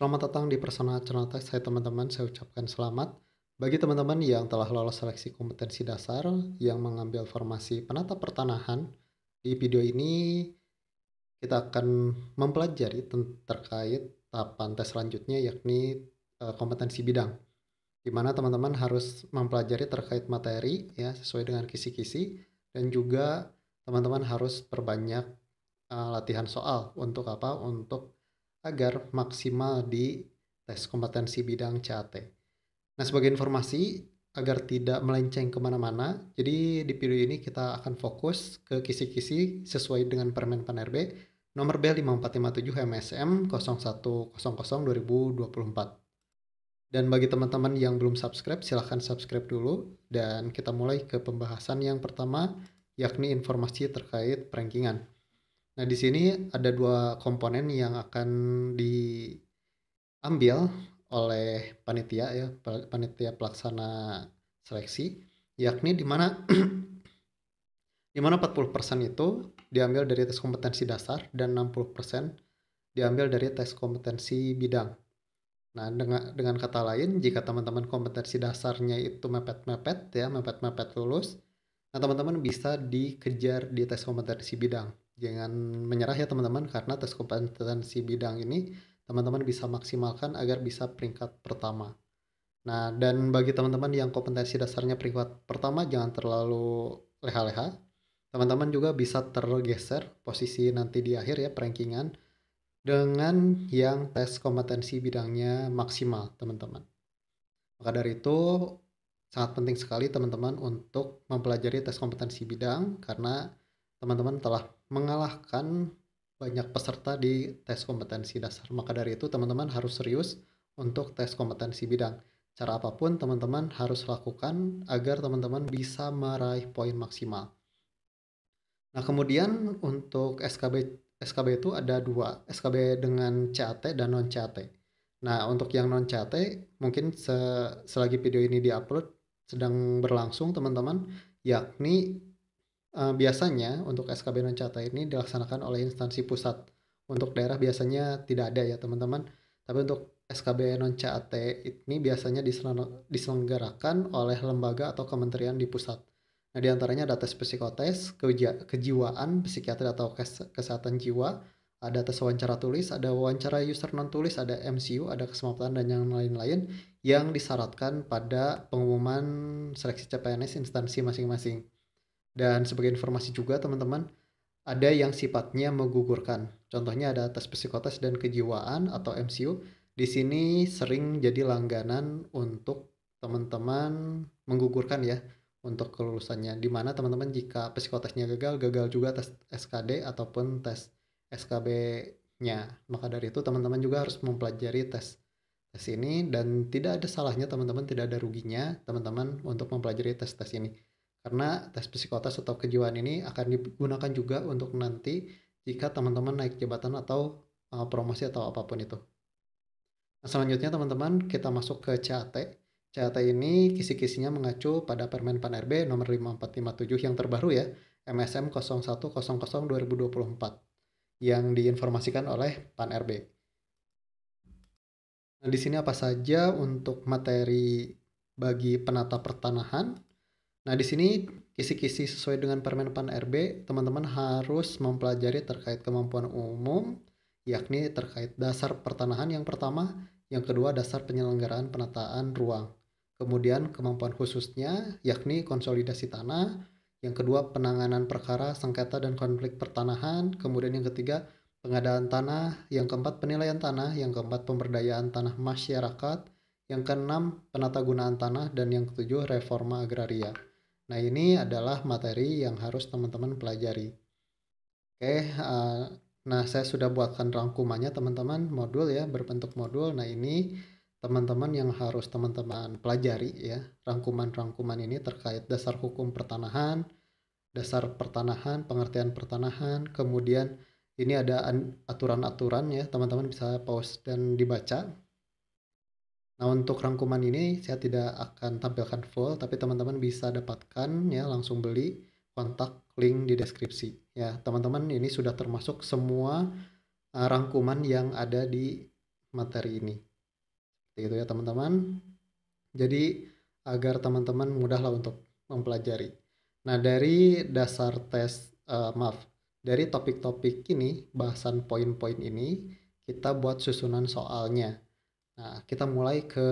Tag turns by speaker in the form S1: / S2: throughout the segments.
S1: Selamat datang di Personal Channel Test. Hai teman-teman, saya ucapkan selamat. Bagi teman-teman yang telah lolos seleksi kompetensi dasar yang mengambil formasi penata pertanahan, di video ini kita akan mempelajari terkait tahapan tes selanjutnya yakni kompetensi bidang. Di mana teman-teman harus mempelajari terkait materi ya sesuai dengan kisi-kisi dan juga teman-teman harus perbanyak latihan soal untuk apa? Untuk agar maksimal di tes kompetensi bidang CAT. Nah, sebagai informasi agar tidak melenceng kemana-mana, jadi di video ini kita akan fokus ke kisi-kisi sesuai dengan Permen Pan RB nomor B5457 MSM 0100 2024. Dan bagi teman-teman yang belum subscribe, silahkan subscribe dulu dan kita mulai ke pembahasan yang pertama yakni informasi terkait perankingan. Nah, di sini ada dua komponen yang akan diambil oleh panitia ya, panitia pelaksana seleksi, yakni di mana 40% itu diambil dari tes kompetensi dasar dan 60% diambil dari tes kompetensi bidang. Nah, dengan kata lain, jika teman-teman kompetensi dasarnya itu mepet-mepet ya, mepet-mepet lulus, nah teman-teman bisa dikejar di tes kompetensi bidang. Jangan menyerah ya teman-teman, karena tes kompetensi bidang ini teman-teman bisa maksimalkan agar bisa peringkat pertama. Nah, dan bagi teman-teman yang kompetensi dasarnya peringkat pertama, jangan terlalu leha-leha. Teman-teman juga bisa tergeser posisi nanti di akhir ya, perankingan, dengan yang tes kompetensi bidangnya maksimal, teman-teman. Maka dari itu, sangat penting sekali teman-teman untuk mempelajari tes kompetensi bidang karena teman-teman telah mengalahkan banyak peserta di tes kompetensi dasar. Maka dari itu teman-teman harus serius untuk tes kompetensi bidang. Cara apapun teman-teman harus lakukan agar teman-teman bisa meraih poin maksimal. Nah, kemudian untuk SKB itu ada dua, SKB dengan CAT dan non CAT. Nah, untuk yang non CAT mungkin selagi video ini diupload sedang berlangsung teman-teman, yakni biasanya untuk SKB non CAT ini dilaksanakan oleh instansi pusat. Untuk daerah biasanya tidak ada ya teman-teman. Tapi untuk SKB non CAT ini biasanya diselenggarakan oleh lembaga atau kementerian di pusat. Nah, diantaranya ada tes psikotes, kejiwaan, psikiatri atau kesehatan jiwa, ada tes wawancara tulis, ada wawancara user non tulis, ada MCU, ada kesempatan dan yang lain-lain yang disyaratkan pada pengumuman seleksi CPNS instansi masing-masing. Dan sebagai informasi juga teman-teman, ada yang sifatnya menggugurkan. Contohnya ada tes psikotes dan kejiwaan atau MCU. Di sini sering jadi langganan untuk teman-teman menggugurkan ya untuk kelulusannya. Di mana teman-teman jika psikotesnya gagal, gagal juga tes SKD ataupun tes SKB-nya. Maka dari itu teman-teman juga harus mempelajari tes ini dan tidak ada salahnya teman-teman, tidak ada ruginya teman-teman untuk mempelajari tes-tes ini. Karena tes psikotes atau kejiwaan ini akan digunakan juga untuk nanti jika teman-teman naik jabatan atau promosi atau apapun itu. Nah, selanjutnya teman-teman kita masuk ke CAT. CAT ini kisi-kisinya mengacu pada Permen Pan RB nomor 5457 yang terbaru ya, MSM 0100 2024 yang diinformasikan oleh Pan RB. Nah, di sini apa saja untuk materi bagi penata pertanahan? Nah, di sini kisi-kisi sesuai dengan Permen Pan RB, teman-teman harus mempelajari terkait kemampuan umum, yakni terkait dasar pertanahan yang pertama, yang kedua dasar penyelenggaraan penataan ruang. Kemudian kemampuan khususnya, yakni konsolidasi tanah, yang kedua penanganan perkara sengketa dan konflik pertanahan, kemudian yang ketiga pengadaan tanah, yang keempat penilaian tanah, yang keempat pemberdayaan tanah masyarakat, yang keenam penatagunaan tanah, dan yang ketujuh reforma agraria. Nah, ini adalah materi yang harus teman-teman pelajari. Oke, nah saya sudah buatkan rangkumannya teman-teman, modul ya, berbentuk modul. Nah, ini teman-teman yang harus teman-teman pelajari ya, rangkuman-rangkuman ini terkait dasar hukum pertanahan, dasar pertanahan, pengertian pertanahan, kemudian ini ada aturan-aturan ya, teman-teman bisa pause dan dibaca. Nah, untuk rangkuman ini saya tidak akan tampilkan full, tapi teman-teman bisa dapatkan ya, langsung beli, kontak link di deskripsi. Ya, teman-teman ini sudah termasuk semua rangkuman yang ada di materi ini. Seperti itu ya teman-teman. Jadi agar teman-teman mudahlah untuk mempelajari. Nah, dari dasar tes, maaf, dari topik-topik ini, bahasan poin-poin ini, kita buat susunan soalnya. Nah, kita mulai ke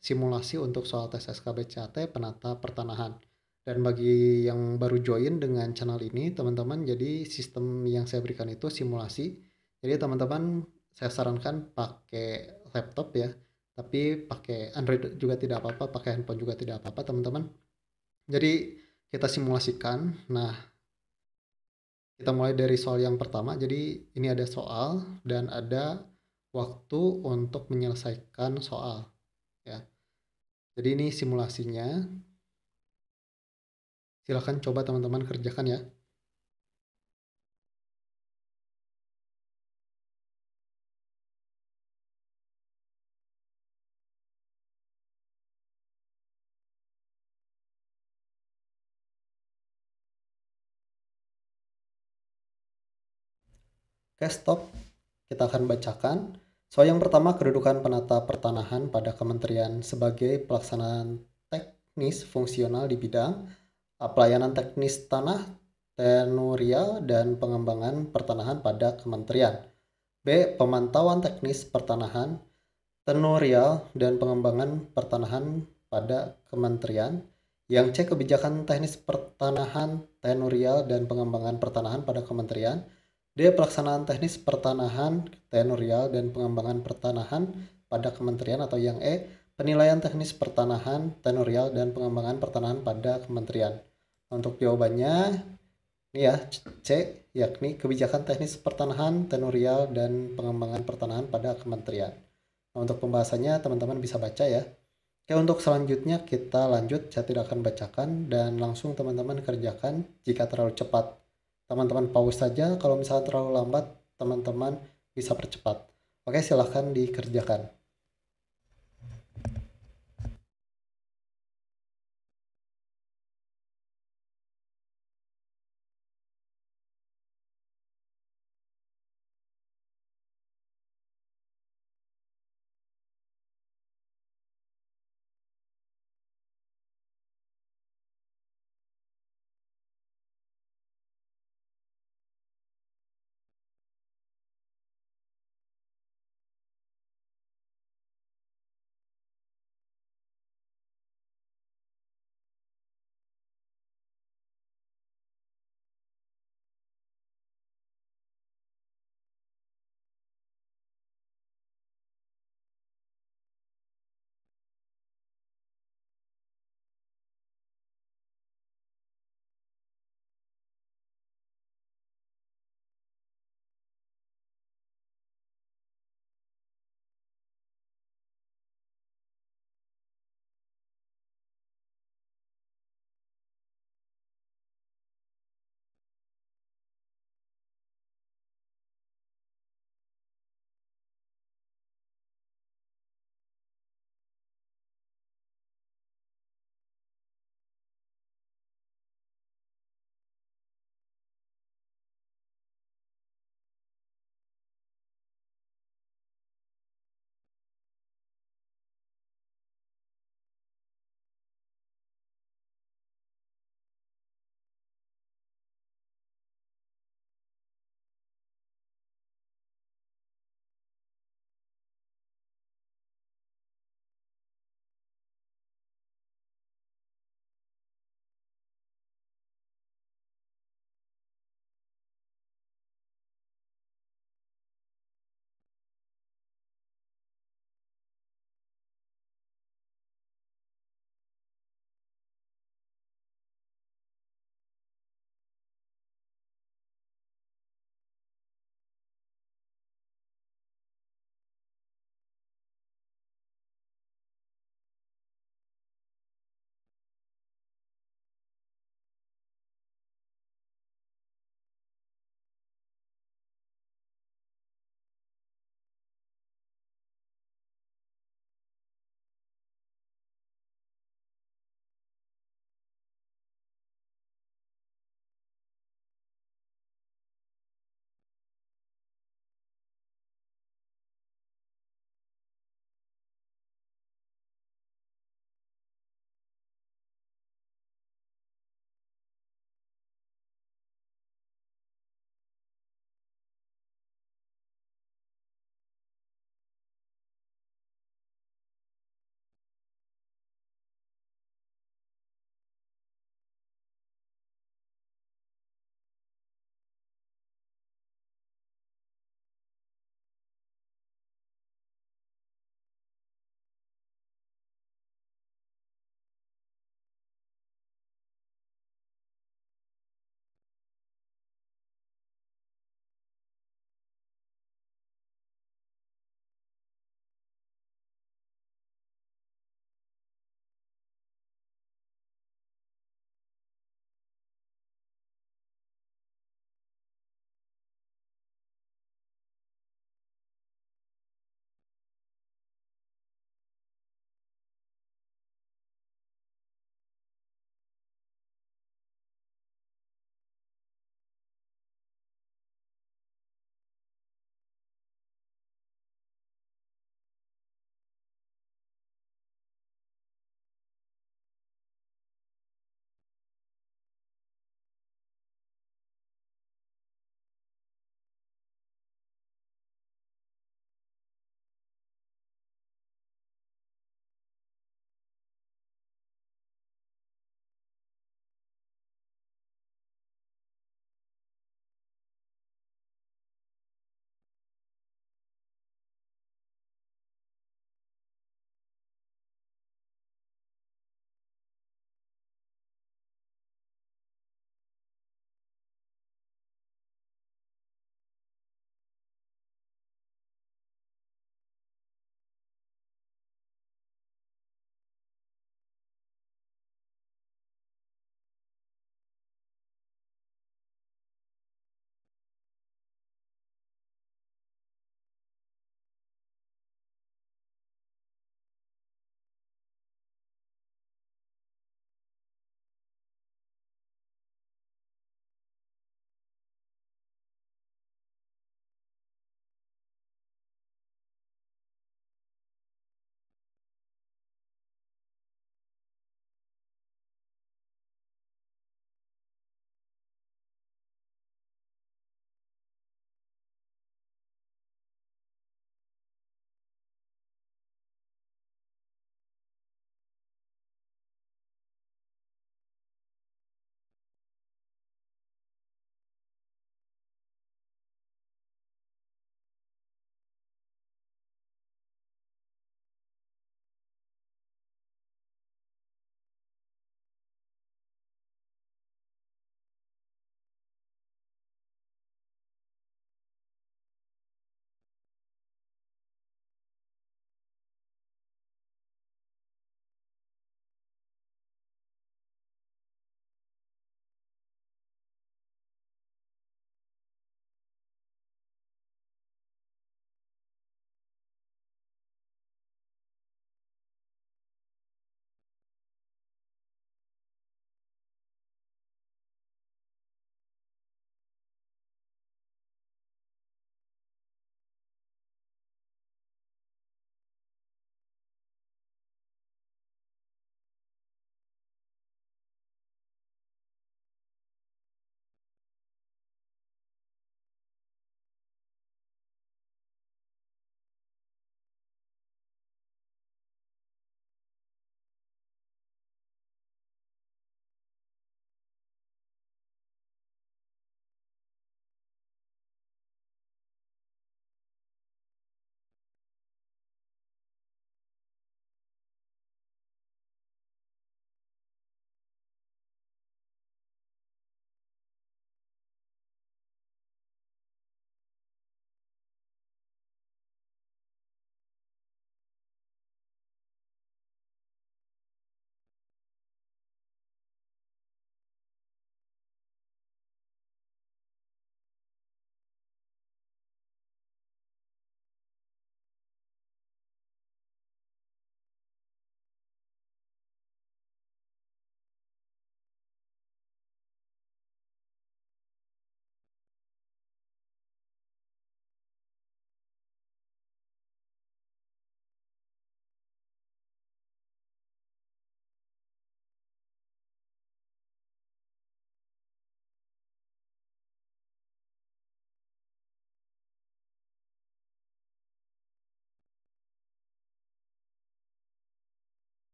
S1: simulasi untuk soal tes SKBCAT penata pertanahan. Dan bagi yang baru join dengan channel ini, teman-teman, jadi sistem yang saya berikan itu simulasi. Jadi teman-teman, saya sarankan pakai laptop ya, tapi pakai Android juga tidak apa-apa, pakai handphone juga tidak apa-apa, teman-teman. Jadi kita simulasikan. Nah, kita mulai dari soal yang pertama. Jadi ini ada soal dan ada waktu untuk menyelesaikan soal ya. Jadi ini simulasinya. Silahkan coba teman-teman kerjakan ya. Oke, stop. Kita akan bacakan. Soal yang pertama, kedudukan penata pertanahan pada kementerian sebagai pelaksanaan teknis fungsional di bidang pelayanan teknis tanah, tenurial, dan pengembangan pertanahan pada kementerian. B. Pemantauan teknis pertanahan, tenurial, dan pengembangan pertanahan pada kementerian. Yang C. Kebijakan teknis pertanahan, tenurial, dan pengembangan pertanahan pada kementerian. D. Pelaksanaan teknis pertanahan, tenurial, dan pengembangan pertanahan pada kementerian. Atau yang E. Penilaian teknis pertanahan, tenurial, dan pengembangan pertanahan pada kementerian. Untuk jawabannya, ini ya, C, yakni kebijakan teknis pertanahan, tenurial, dan pengembangan pertanahan pada kementerian. Nah, untuk pembahasannya teman-teman bisa baca ya. Oke, untuk selanjutnya kita lanjut. Saya tidak akan bacakan dan langsung teman-teman kerjakan. Jika terlalu cepat, teman-teman pause saja. Kalau misalnya terlalu lambat, teman-teman bisa percepat. Oke, silahkan dikerjakan.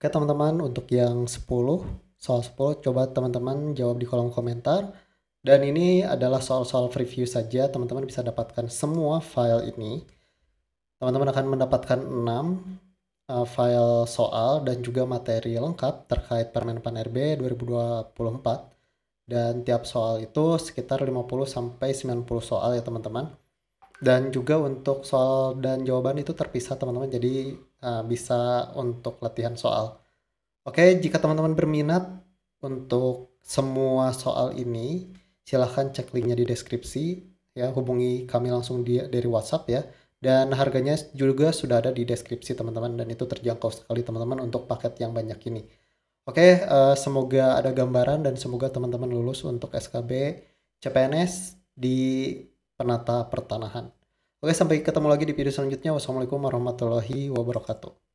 S1: Oke teman-teman, untuk yang 10, soal 10 coba teman-teman jawab di kolom komentar. Dan ini adalah soal-soal preview saja, teman-teman bisa dapatkan semua file ini. Teman-teman akan mendapatkan 6 file soal dan juga materi lengkap terkait Permenpan RB 2024. Dan tiap soal itu sekitar 50-90 soal ya teman-teman. Dan juga untuk soal dan jawaban itu terpisah teman-teman, jadi bisa untuk latihan soal. Oke, jika teman-teman berminat untuk semua soal ini, silahkan cek linknya di deskripsi ya, hubungi kami langsung dari WhatsApp ya. Dan harganya juga sudah ada di deskripsi teman-teman, dan itu terjangkau sekali teman-teman untuk paket yang banyak ini. Oke, semoga ada gambaran dan semoga teman-teman lulus untuk SKB CPNS di penata pertanahan. Oke, sampai ketemu lagi di video selanjutnya. Wassalamualaikum warahmatullahi wabarakatuh.